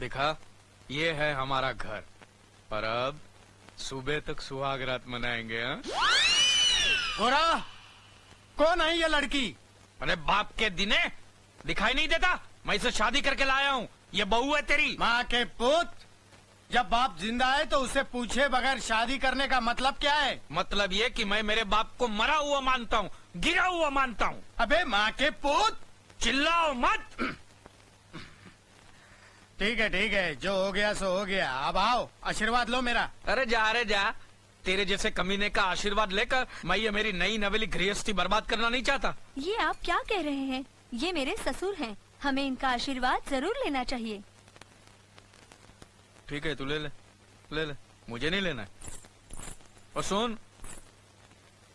देखा, ये है हमारा घर, पर अब सुबह तक सुहाग रात मनाएंगे। हाँ? गोरा, कौन है ये लड़की? अरे बाप के दिने दिखाई नहीं देता? मैं इसे शादी करके लाया हूँ। ये बहू है तेरी। माँ के पुत, जब बाप जिंदा है तो उससे पूछे बगैर शादी करने का मतलब क्या है? मतलब ये कि मैं मेरे बाप को मरा हुआ मानता हूँ, गिरा हुआ मानता हूँ। अबे माँ के पुत, चिल्लाओ मत। ठीक है, जो हो गया सो हो गया। अब आओ, आशीर्वाद लो मेरा। अरे जा, तेरे जैसे कमीने का आशीर्वाद लेकर मैं ये मेरी नई नवेली गृहस्थी बर्बाद करना नहीं चाहता। ये आप क्या कह रहे हैं? ये मेरे ससुर हैं, हमें इनका आशीर्वाद जरूर लेना चाहिए। ठीक है, तू ले ले, मुझे नहीं लेना है। और सुन,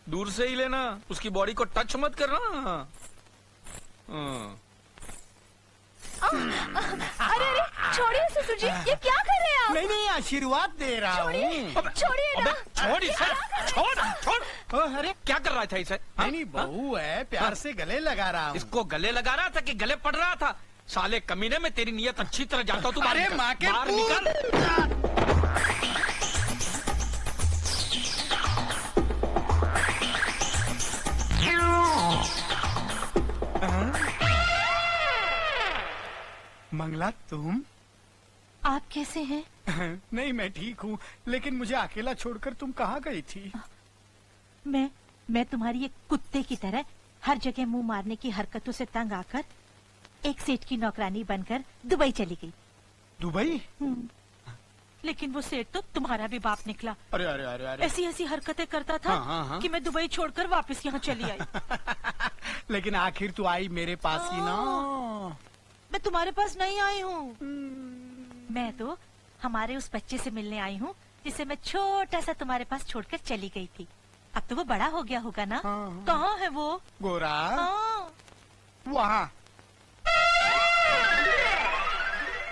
दूर से ही लेना, उसकी बॉडी को टच मत करना। अरे छोड़िए ससुर जी, ये क्या कर रहे हैं आप? नहीं, आशीर्वाद दे रहा हूँ। छोड़िए ना। छोड़ इसे, छोड़। अरे क्या कर रहा था इसे? नहीं, बहू है, प्यार से गले लगा रहा हूँ। इसको गले लगा रहा था कि गले पड़ रहा था? साले कमीने में तेरी नियत अच्छी तरह जानता हूँ। तू अरे माँ के बाहर पुत! निकल। मंगला, तुम? आप कैसे हैं? नहीं, मैं ठीक हूँ, लेकिन मुझे अकेला छोड़कर तुम कहाँ गई थी? मैं तुम्हारी एक कुत्ते की तरह हर जगह मुंह मारने की हरकतों से तंग आकर एक सेठ की नौकरानी बनकर दुबई चली गई। दुबई? लेकिन वो सेठ तो तुम्हारा भी बाप निकला। अरे ऐसी हरकतें करता था हाँ। कि मैं दुबई छोड़कर वापस यहाँ चली आई। लेकिन आखिर तू आई मेरे पास ही ना। मैं तुम्हारे पास नहीं आई हूँ। मैं तो हमारे उस बच्चे से मिलने आई हूँ जिसे मैं छोटा सा तुम्हारे पास छोड़कर चली गई थी। अब तो वो बड़ा हो गया होगा ना? हाँ। कहाँ है वो? गोरा, हाँ। वहाँ।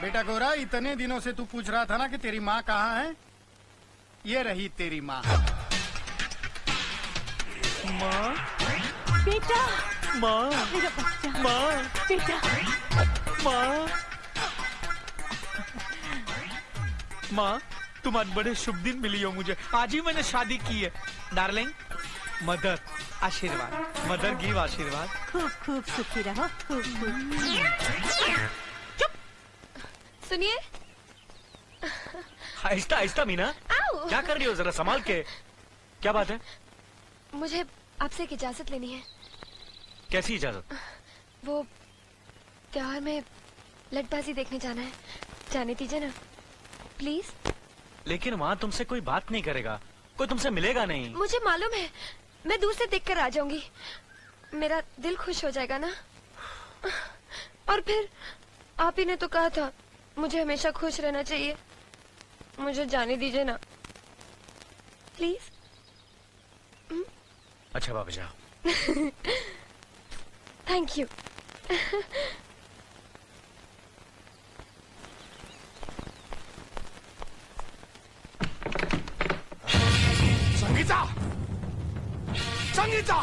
बेटा गोरा, इतने दिनों से तू पूछ रहा था ना कि तेरी माँ कहाँ है? ये रही तेरी माँ। माँ, बेटा, माँ, मेरा बच्चा, माँ, बेटा। माँ, तुम आज बड़े शुभ दिन मिली हो मुझे। आज ही मैंने शादी की है। डार्लिंग, मदर आशीर्वाद, मदर गिव आशीर्वाद। खूब खूब सुखी रहो, खूब खूब। सुनिए। आहिस्ता मीना, आओ। क्या कर रही हो? जरा संभाल के। क्या बात है? मुझे आपसे एक इजाजत लेनी है। कैसी इजाजत? वो त्योहार में लटबाजी देखने जाना है, जाने दीजिए ना प्लीज। लेकिन वहाँ तुमसे कोई बात नहीं करेगा, कोई तुमसे मिलेगा नहीं। मुझे मालूम है, मैं दूर से देखकर आ जाऊंगी, मेरा दिल खुश हो जाएगा ना। और फिर आप ही ने तो कहा था मुझे हमेशा खुश रहना चाहिए। मुझे जाने दीजिए ना प्लीज। अच्छा बाबा जाओ। Thank you. संगीता, संगीता!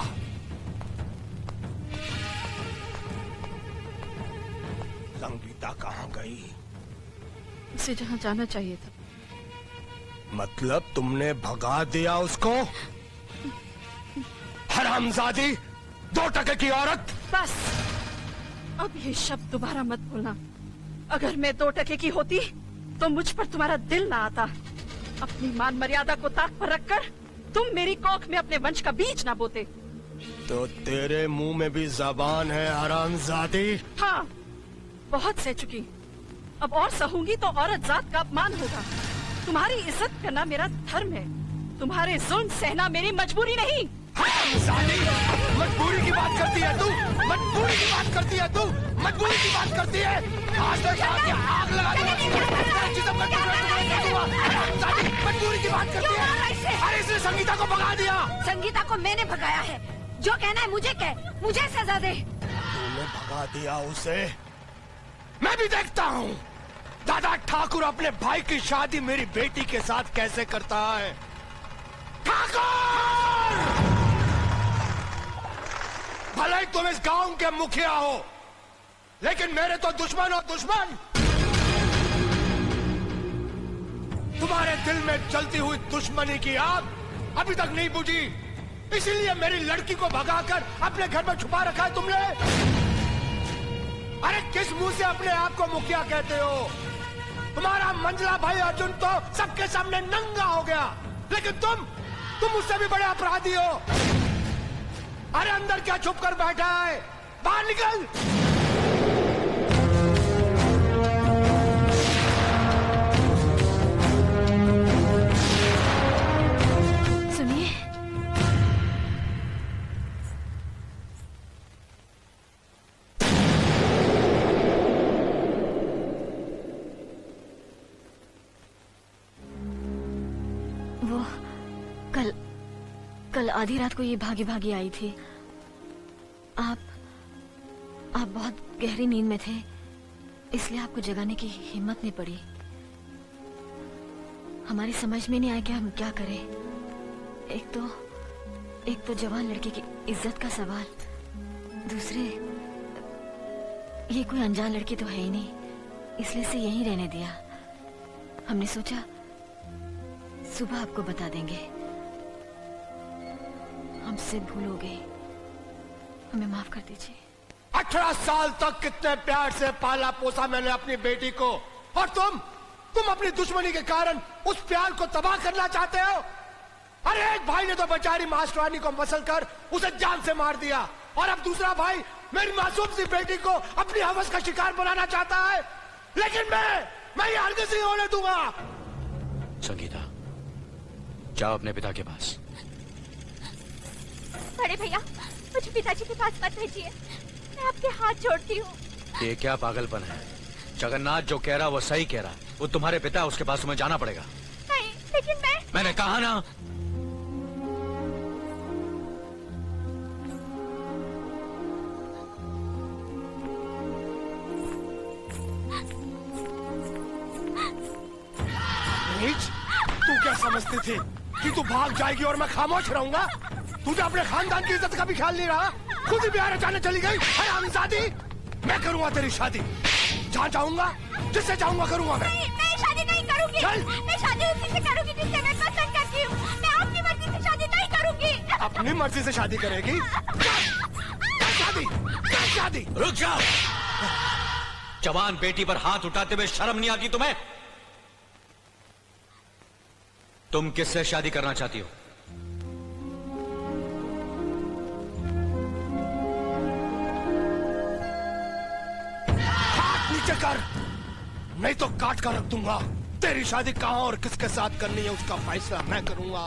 संगीता कहाँ गई? उसे जहाँ जाना चाहिए था। मतलब तुमने भगा दिया उसको? हरामजादी, 2 टके की औरत! बस अब ये शब्द दोबारा मत बोलना। अगर मैं 2 टके की होती तो मुझ पर तुम्हारा दिल ना आता। अपनी मान मर्यादा को ताक पर रखकर तुम मेरी कोख में अपने वंश का बीज ना बोते। तो तेरे मुंह में भी जबान है, हरामजादी। हाँ, बहुत सह चुकी। अब और सहूंगी तो औरत जात का अपमान होगा। तुम्हारी इज्जत करना मेरा धर्म है, तुम्हारे जुल्म सहना मेरी मजबूरी नहीं। हरामजादी, मजबूरी की बात करती है तू, मजबूरी की बात करती है तू, मजबूरी की बात करती है। आज तक आके आग लगा मजबूरी की बात करती है। अरे इसने संगीता को भगा दिया। संगीता को मैंने भगाया है, जो कहना है मुझे कह, मुझे सजा दे। तूने भगा दिया उसे? मैं भी देखता हूँ दादा ठाकुर अपने भाई की शादी मेरी बेटी के साथ कैसे करता है। ठाकुर! भले ही तुम इस गांव के मुखिया हो, लेकिन मेरे तो दुश्मन हो दुश्मन। तुम्हारे दिल में जलती हुई दुश्मनी की आग अभी तक नहीं बुझी, इसीलिए मेरी लड़की को भगाकर अपने घर में छुपा रखा है तुमने। अरे किस मुंह से अपने आप को मुखिया कहते हो? तुम्हारा मंजला भाई अर्जुन तो सबके सामने नंगा हो गया, लेकिन तुम उससे भी बड़े अपराधी हो। अरे अंदर क्या छुप कर बैठा है, बाहर निकल। सुनिए, वो कल आधी रात को ये भागी भागी आई थी। आप बहुत गहरी नींद में थे, इसलिए आपको जगाने की हिम्मत नहीं पड़ी। हमारी समझ में नहीं आया कि हम क्या करें। एक तो जवान लड़की की इज्जत का सवाल, दूसरे ये कोई अनजान लड़की तो है ही नहीं, इसलिए से यहीं रहने दिया। हमने सोचा सुबह आपको बता देंगे। हमसे भूल हो गई, हमें माफ कर दीजिए। 18 साल तक कितने प्यार से पाला पोसा मैंने अपनी बेटी को, और तुम अपनी दुश्मनी के कारण उस प्यार को तबाह करना चाहते हो। अरे एक भाई ने तो बेचारी मास्टरानी को मसल कर उसे जान से मार दिया, और अब दूसरा भाई मेरी मासूम सी बेटी को अपनी हवस का शिकार बनाना चाहता है। लेकिन मैं ये हरगिज़ नहीं होने दूंगा। संगीता, जाओ अपने पिता के पास। बड़े भैया, मुझे पिताजी के पास मत भेजिए, मैं आपके हाथ जोड़ती हूँ। ये क्या पागलपन है? जगन्नाथ जो कह रहा वो सही कह रहा, वो तुम्हारे पिता है, उसके पास तुम्हें जाना पड़ेगा। नहीं, लेकिन मैंने कहा ना। नीच, तू क्या समझती थी कि तू भाग जाएगी और मैं खामोश रहूंगा? तुझे अपने खानदान की इज्जत का भी ख्याल नहीं रहा, खुद ही बिहार जाने चली गई। हरामजादी, मैं करूंगा तेरी शादी, जहाँ चाहूंगा, जिससे चाहूंगा करूंगा। मैं शादी नहीं करूंगी। चल। मैं शादी उसी से करूंगी जिससे मैं पसंद करती हूँ। मैं आपकी मर्जी से शादी नहीं करूंगी। अपनी मर्जी से शादी करेगी? शादी। रुक जाओ। जवान बेटी पर हाथ उठाते हुए शर्म नहीं आती तुम्हें? तुम किससे शादी करना चाहती हो? हाथ नीचे कर, नहीं तो काट कर रख दूंगा। तेरी शादी कहां और किसके साथ करनी है उसका फैसला मैं करूंगा,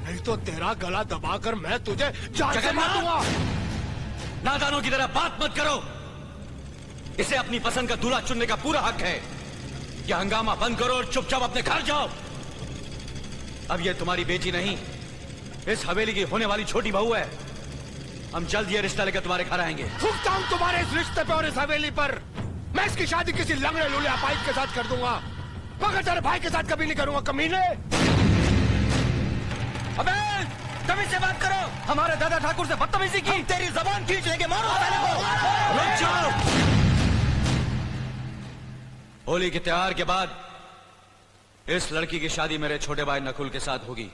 नहीं तो तेरा गला दबाकर मैं तुझे जान से मार दूंगा। नादानों की तरह बात मत करो। इसे अपनी पसंद का दूल्हा चुनने का पूरा हक है। यह हंगामा बंद करो और चुपचाप अपने घर जाओ। अब ये तुम्हारी बेटी नहीं, इस हवेली की होने वाली छोटी बहू है। हम जल्द ये रिश्ता लेकर तुम्हारे घर आएंगे। थूकता हूं तुम्हारे इस रिश्ते पे और इस हवेली पर। मैं इसकी शादी किसी लंगड़े लूले अपाइज के साथ कर दूंगा, मगर तेरे भाई के साथ कभी नहीं करूंगा, कमीने। अबे तभी से बात करो, हमारे दादा ठाकुर से बदतमीजी की, तेरी जबान खींच लेंगे, मारो साले को। रुक जाओ। होली के त्योहार के बाद इस लड़की की शादी मेरे छोटे भाई नकुल के साथ होगी,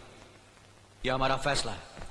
यह हमारा फैसला है।